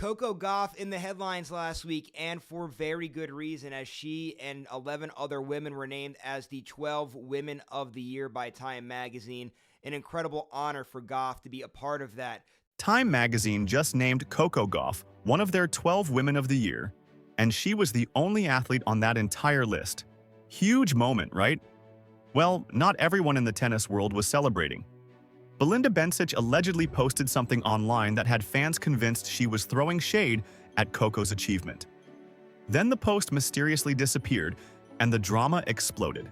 Coco Gauff in the headlines last week, and for very good reason, as she and 11 other women were named as the 12 Women of the Year by Time Magazine. An incredible honor for Gauff to be a part of that. Time Magazine just named Coco Gauff one of their 12 Women of the Year, and she was the only athlete on that entire list. Huge moment, right? Well, not everyone in the tennis world was celebrating. Belinda Bencic allegedly posted something online that had fans convinced she was throwing shade at Coco's achievement. Then the post mysteriously disappeared, and the drama exploded.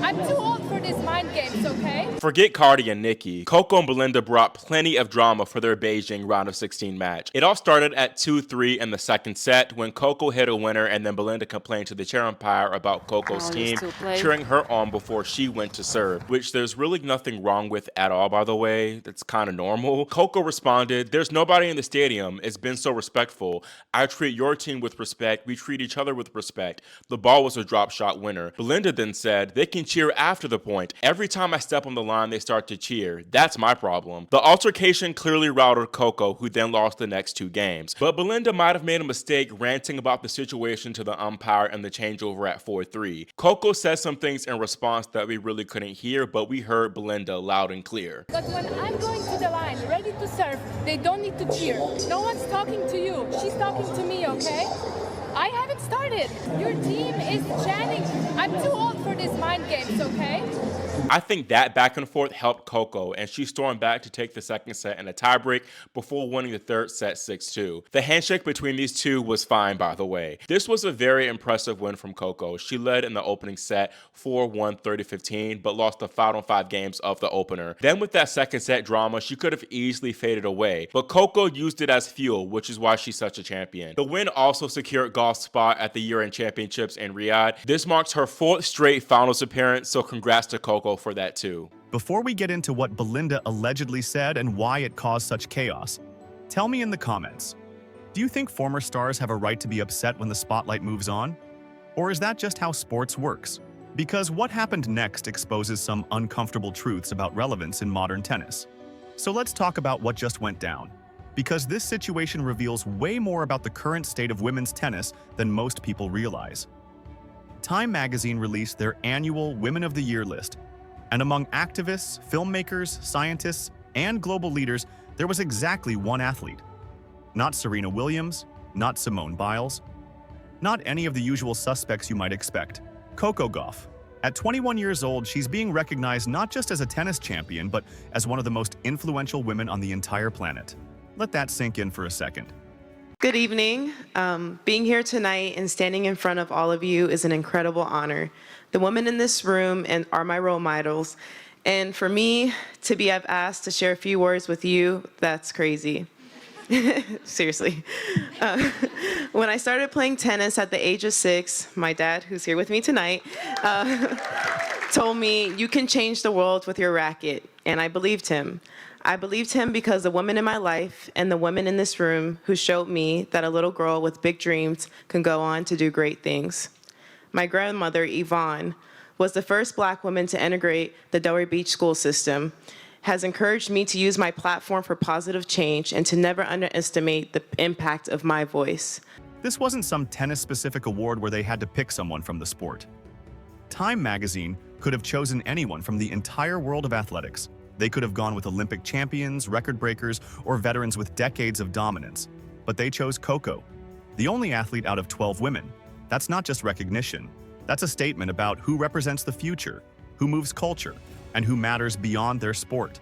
I'm too old for these mind games, okay? Forget Cardi and Nikki. Coco and Belinda brought plenty of drama for their Beijing round of 16 match. It all started at 2-3 in the second set when Coco hit a winner, and then Belinda complained to the chair umpire about Coco's team cheering her on before she went to serve, which there's really nothing wrong with at all, by the way. That's kind of normal. Coco responded, "There's nobody in the stadium. It's been so respectful. I treat your team with respect. We treat each other with respect. The ball was a drop shot winner." Belinda then said, "They can cheer after the point. Every time I step on the line, they start to cheer. That's my problem." The altercation clearly routed Coco, who then lost the next two games. But Belinda might have made a mistake ranting about the situation to the umpire and the changeover at 4-3. Coco said some things in response that we really couldn't hear, but we heard Belinda loud and clear. But when I'm going to the line, ready to serve, they don't need to cheer. No one's talking to you. She's talking to me, okay? I haven't started. Your team is chanting. I'm too old for these mind games, okay? I think that back and forth helped Coco, and she stormed back to take the second set in a tiebreak before winning the third set 6-2. The handshake between these two was fine, by the way. This was a very impressive win from Coco. She led in the opening set 4-1, 30-15, but lost the final 5 games of the opener. Then with that second set drama, she could have easily faded away, but Coco used it as fuel, which is why she's such a champion. The win also secured Gauff's spot at the year-end championships in Riyadh. This marks her 4th straight finals appearance, so congrats to Coco for that too. Before we get into what Belinda allegedly said and why it caused such chaos, tell me in the comments, do you think former stars have a right to be upset when the spotlight moves on? Or is that just how sports works? Because what happened next exposes some uncomfortable truths about relevance in modern tennis. So let's talk about what just went down, because this situation reveals way more about the current state of women's tennis than most people realize. Time Magazine released their annual Women of the Year list, and among activists, filmmakers, scientists, and global leaders, there was exactly one athlete. Not Serena Williams, not Simone Biles, not any of the usual suspects you might expect. Coco Gauff. At 21 years old, she's being recognized not just as a tennis champion, but as one of the most influential women on the entire planet. Let that sink in for a second. Good evening. Being here tonight and standing in front of all of you is an incredible honor. The women in this room are my role models, and for me to be asked to share a few words with you, that's crazy. Seriously. When I started playing tennis at the age of 6, my dad, who's here with me tonight, told me, "You can change the world with your racket," and I believed him. I believed him because the women in my life and the women in this room who showed me that a little girl with big dreams can go on to do great things. My grandmother, Yvonne, was the first Black woman to integrate the Delray Beach school system, has encouraged me to use my platform for positive change and to never underestimate the impact of my voice. This wasn't some tennis-specific award where they had to pick someone from the sport. Time Magazine could have chosen anyone from the entire world of athletics. They could have gone with Olympic champions, record breakers, or veterans with decades of dominance. But they chose Coco, the only athlete out of 12 women. That's not just recognition. That's a statement about who represents the future, who moves culture, and who matters beyond their sport.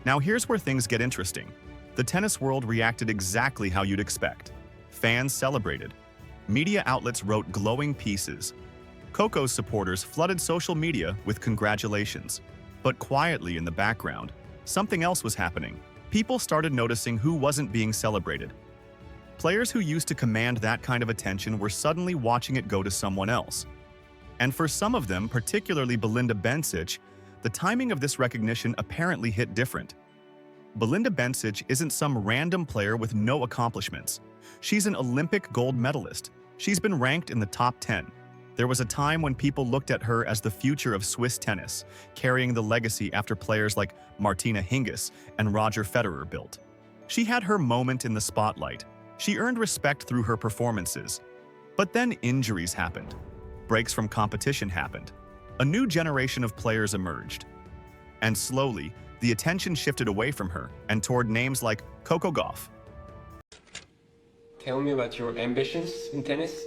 Now here's where things get interesting. The tennis world reacted exactly how you'd expect. Fans celebrated. Media outlets wrote glowing pieces. Coco's supporters flooded social media with congratulations. But quietly in the background, something else was happening. People started noticing who wasn't being celebrated. Players who used to command that kind of attention were suddenly watching it go to someone else. And for some of them, particularly Belinda Bencic, the timing of this recognition apparently hit different. Belinda Bencic isn't some random player with no accomplishments. She's an Olympic gold medalist. She's been ranked in the top 10. There was a time when people looked at her as the future of Swiss tennis, carrying the legacy after players like Martina Hingis and Roger Federer built. She had her moment in the spotlight. She earned respect through her performances. But then injuries happened. Breaks from competition happened. A new generation of players emerged. And slowly, the attention shifted away from her and toward names like Coco Gauff. Tell me about your ambitions in tennis.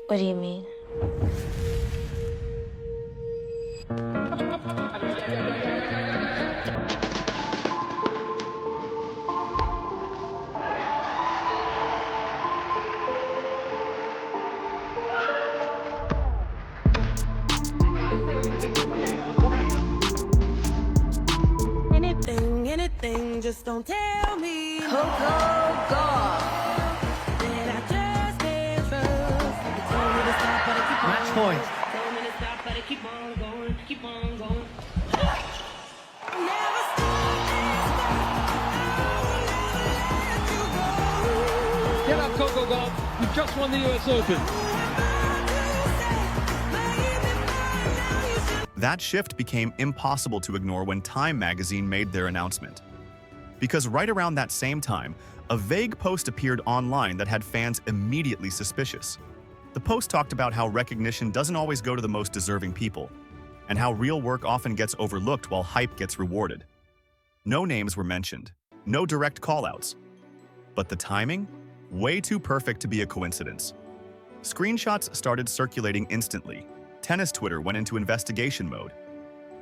What do you mean? Anything, just don't tell me. Coco Gauff. That I just can't trust. You told me to stop, but I keep on. Match point. Told me to stop, but I keep on going, keep on going. Never stop. Get up, Coco Gauff. You've just won the US Open. That shift became impossible to ignore when Time magazine made their announcement. Because right around that same time, a vague post appeared online that had fans immediately suspicious. The post talked about how recognition doesn't always go to the most deserving people, and how real work often gets overlooked while hype gets rewarded. No names were mentioned, no direct callouts. But the timing? Way too perfect to be a coincidence. Screenshots started circulating instantly. Tennis Twitter went into investigation mode.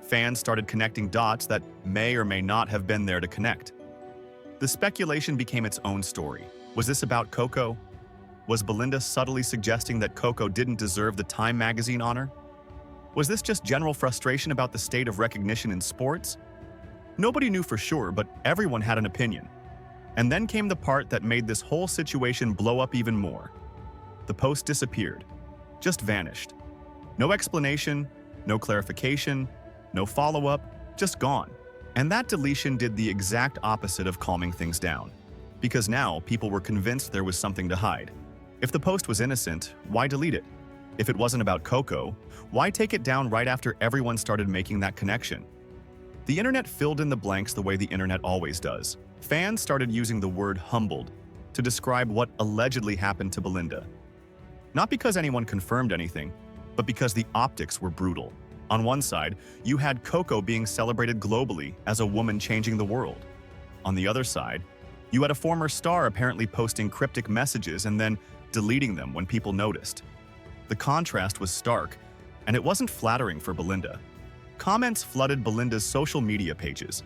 Fans started connecting dots that may or may not have been there to connect. The speculation became its own story. Was this about Coco? Was Belinda subtly suggesting that Coco didn't deserve the Time magazine honor? Was this just general frustration about the state of recognition in sports? Nobody knew for sure, but everyone had an opinion. And then came the part that made this whole situation blow up even more. The post disappeared, just vanished. No explanation, no clarification, no follow-up, just gone. And that deletion did the exact opposite of calming things down. Because now people were convinced there was something to hide. If the post was innocent, why delete it? If it wasn't about Coco, why take it down right after everyone started making that connection? The internet filled in the blanks the way the internet always does. Fans started using the word humbled to describe what allegedly happened to Belinda. Not because anyone confirmed anything, but because the optics were brutal. On one side, you had Coco being celebrated globally as a woman changing the world. On the other side, you had a former star apparently posting cryptic messages and then deleting them when people noticed. The contrast was stark, and it wasn't flattering for Belinda. Comments flooded Belinda's social media pages.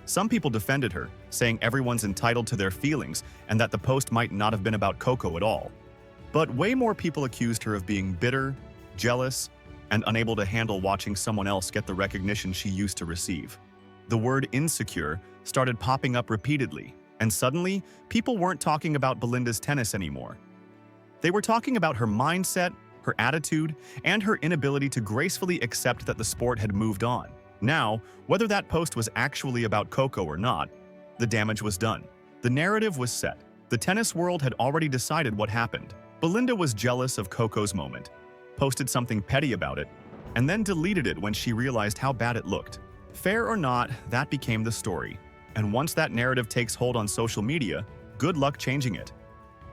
Some people defended her, saying everyone's entitled to their feelings and that the post might not have been about Coco at all. But way more people accused her of being bitter, jealous, and unable to handle watching someone else get the recognition she used to receive. The word insecure started popping up repeatedly, and suddenly, people weren't talking about Belinda's tennis anymore. They were talking about her mindset, her attitude, and her inability to gracefully accept that the sport had moved on. Now, whether that post was actually about Coco or not, the damage was done. The narrative was set. The tennis world had already decided what happened. Belinda was jealous of Coco's moment, posted something petty about it, and then deleted it when she realized how bad it looked. Fair or not, that became the story. And once that narrative takes hold on social media, good luck changing it.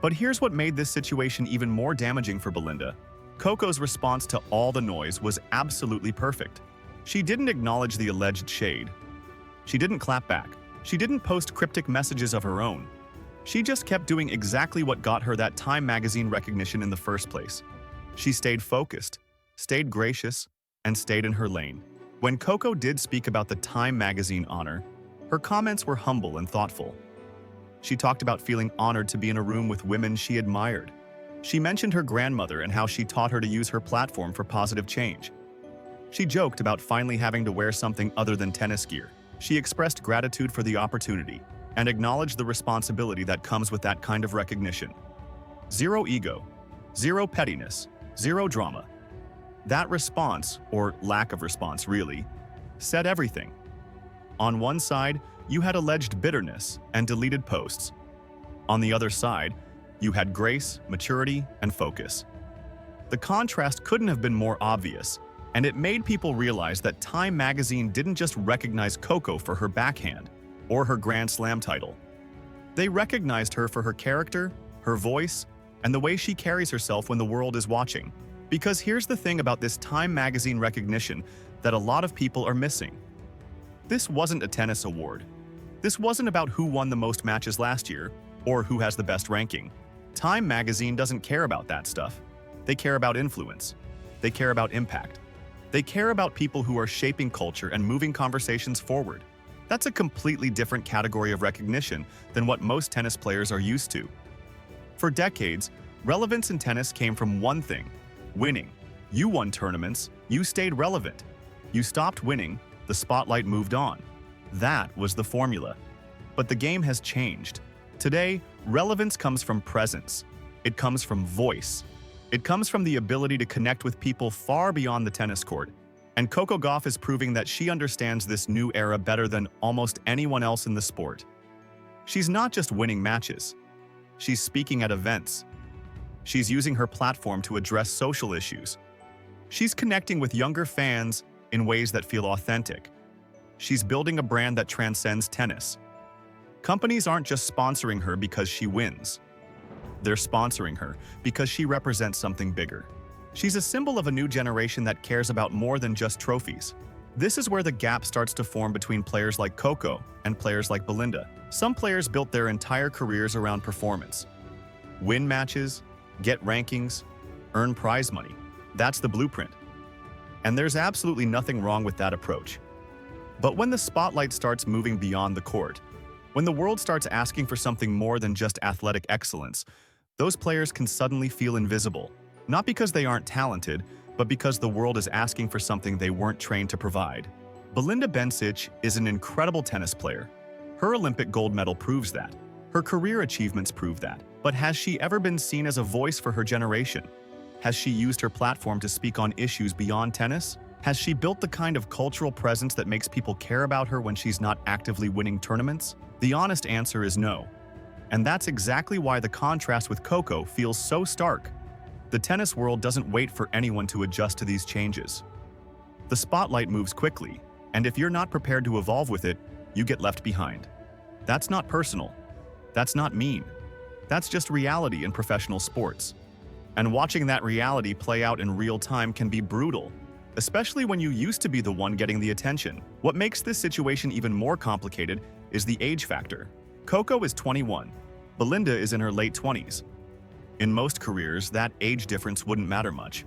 But here's what made this situation even more damaging for Belinda. Coco's response to all the noise was absolutely perfect. She didn't acknowledge the alleged shade. She didn't clap back. She didn't post cryptic messages of her own. She just kept doing exactly what got her that Time magazine recognition in the first place. She stayed focused, stayed gracious, and stayed in her lane. When Coco did speak about the Time magazine honor, her comments were humble and thoughtful. She talked about feeling honored to be in a room with women she admired. She mentioned her grandmother and how she taught her to use her platform for positive change. She joked about finally having to wear something other than tennis gear. She expressed gratitude for the opportunity and acknowledged the responsibility that comes with that kind of recognition. Zero ego, zero pettiness, zero drama. That response, or lack of response really, said everything. On one side, you had alleged bitterness and deleted posts. On the other side, you had grace, maturity, and focus. The contrast couldn't have been more obvious, and it made people realize that Time magazine didn't just recognize Coco for her backhand or her Grand Slam title. They recognized her for her character, her voice, and the way she carries herself when the world is watching. Because here's the thing about this Time magazine recognition that a lot of people are missing. This wasn't a tennis award. This wasn't about who won the most matches last year or who has the best ranking. Time magazine doesn't care about that stuff. They care about influence. They care about impact. They care about people who are shaping culture and moving conversations forward. That's a completely different category of recognition than what most tennis players are used to. For decades, relevance in tennis came from one thing: winning. You won tournaments, you stayed relevant. You stopped winning, the spotlight moved on. That was the formula. But the game has changed. Today, relevance comes from presence. It comes from voice. It comes from the ability to connect with people far beyond the tennis court. And Coco Gauff is proving that she understands this new era better than almost anyone else in the sport. She's not just winning matches. She's speaking at events. She's using her platform to address social issues. She's connecting with younger fans in ways that feel authentic. She's building a brand that transcends tennis. Companies aren't just sponsoring her because she wins. They're sponsoring her because she represents something bigger. She's a symbol of a new generation that cares about more than just trophies. This is where the gap starts to form between players like Coco and players like Belinda. Some players built their entire careers around performance. Win matches, get rankings, earn prize money. That's the blueprint. And there's absolutely nothing wrong with that approach. But when the spotlight starts moving beyond the court, when the world starts asking for something more than just athletic excellence, those players can suddenly feel invisible. Not because they aren't talented, but because the world is asking for something they weren't trained to provide. Belinda Bencic is an incredible tennis player. Her Olympic gold medal proves that. Her career achievements prove that. But has she ever been seen as a voice for her generation? Has she used her platform to speak on issues beyond tennis? Has she built the kind of cultural presence that makes people care about her when she's not actively winning tournaments? The honest answer is no. And that's exactly why the contrast with Coco feels so stark. The tennis world doesn't wait for anyone to adjust to these changes. The spotlight moves quickly, and if you're not prepared to evolve with it, you get left behind. That's not personal. That's not mean. That's just reality in professional sports. And watching that reality play out in real time can be brutal, especially when you used to be the one getting the attention. What makes this situation even more complicated is the age factor. Coco is 21. Belinda is in her late 20s. In most careers, that age difference wouldn't matter much.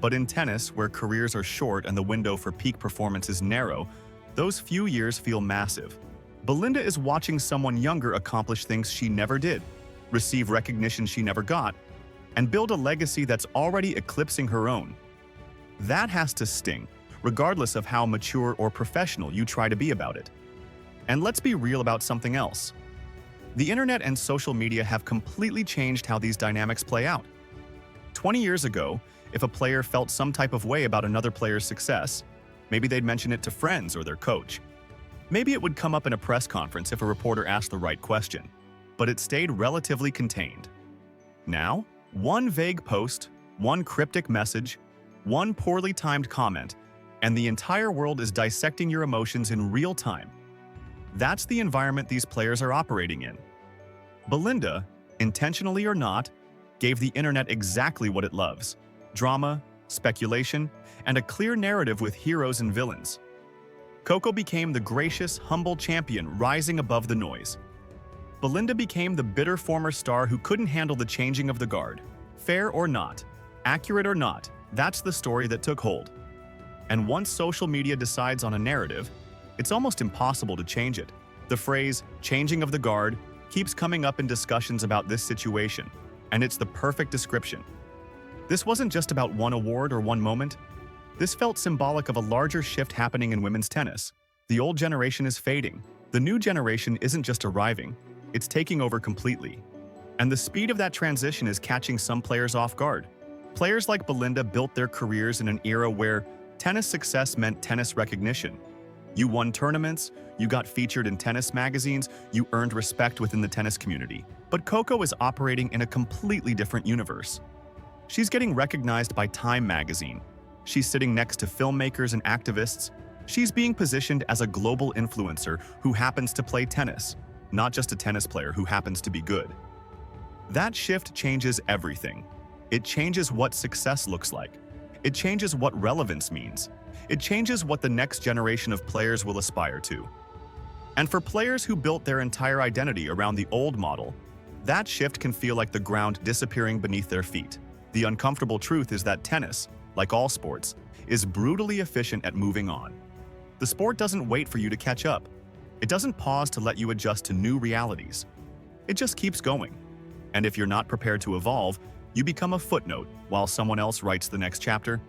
But in tennis, where careers are short and the window for peak performance is narrow, those few years feel massive. Belinda is watching someone younger accomplish things she never did, receive recognition she never got, and build a legacy that's already eclipsing her own. That has to sting, regardless of how mature or professional you try to be about it. And let's be real about something else. The internet and social media have completely changed how these dynamics play out. 20 years ago, if a player felt some type of way about another player's success, maybe they'd mention it to friends or their coach. Maybe it would come up in a press conference if a reporter asked the right question, but it stayed relatively contained. Now, one vague post, one cryptic message, one poorly timed comment, and the entire world is dissecting your emotions in real time. That's the environment these players are operating in. Belinda, intentionally or not, gave the internet exactly what it loves: drama, speculation, and a clear narrative with heroes and villains. Coco became the gracious, humble champion rising above the noise. Belinda became the bitter former star who couldn't handle the changing of the guard. Fair or not, accurate or not, that's the story that took hold. And once social media decides on a narrative, it's almost impossible to change it. The phrase, changing of the guard, keeps coming up in discussions about this situation, and it's the perfect description. This wasn't just about one award or one moment. This felt symbolic of a larger shift happening in women's tennis. The old generation is fading. The new generation isn't just arriving, it's taking over completely. And the speed of that transition is catching some players off guard. Players like Belinda built their careers in an era where tennis success meant tennis recognition. You won tournaments, you got featured in tennis magazines, you earned respect within the tennis community. But Coco is operating in a completely different universe. She's getting recognized by Time magazine. She's sitting next to filmmakers and activists. She's being positioned as a global influencer who happens to play tennis. not just a tennis player who happens to be good. That shift changes everything. It changes what success looks like. It changes what relevance means. It changes what the next generation of players will aspire to. And for players who built their entire identity around the old model, that shift can feel like the ground disappearing beneath their feet. The uncomfortable truth is that tennis, like all sports, is brutally efficient at moving on. The sport doesn't wait for you to catch up. It doesn't pause to let you adjust to new realities. It just keeps going. And if you're not prepared to evolve, you become a footnote while someone else writes the next chapter.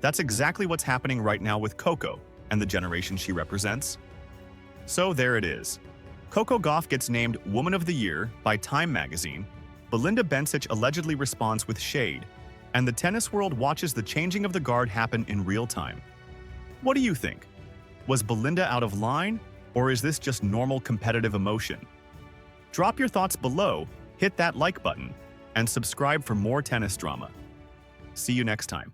That's exactly what's happening right now with Coco and the generation she represents. So there it is. Coco Gauff gets named Woman of the Year by Time magazine, Belinda Bencic allegedly responds with shade, and the tennis world watches the changing of the guard happen in real time. What do you think? Was Belinda out of line, or is this just normal competitive emotion? Drop your thoughts below, hit that like button, and subscribe for more tennis drama. See you next time.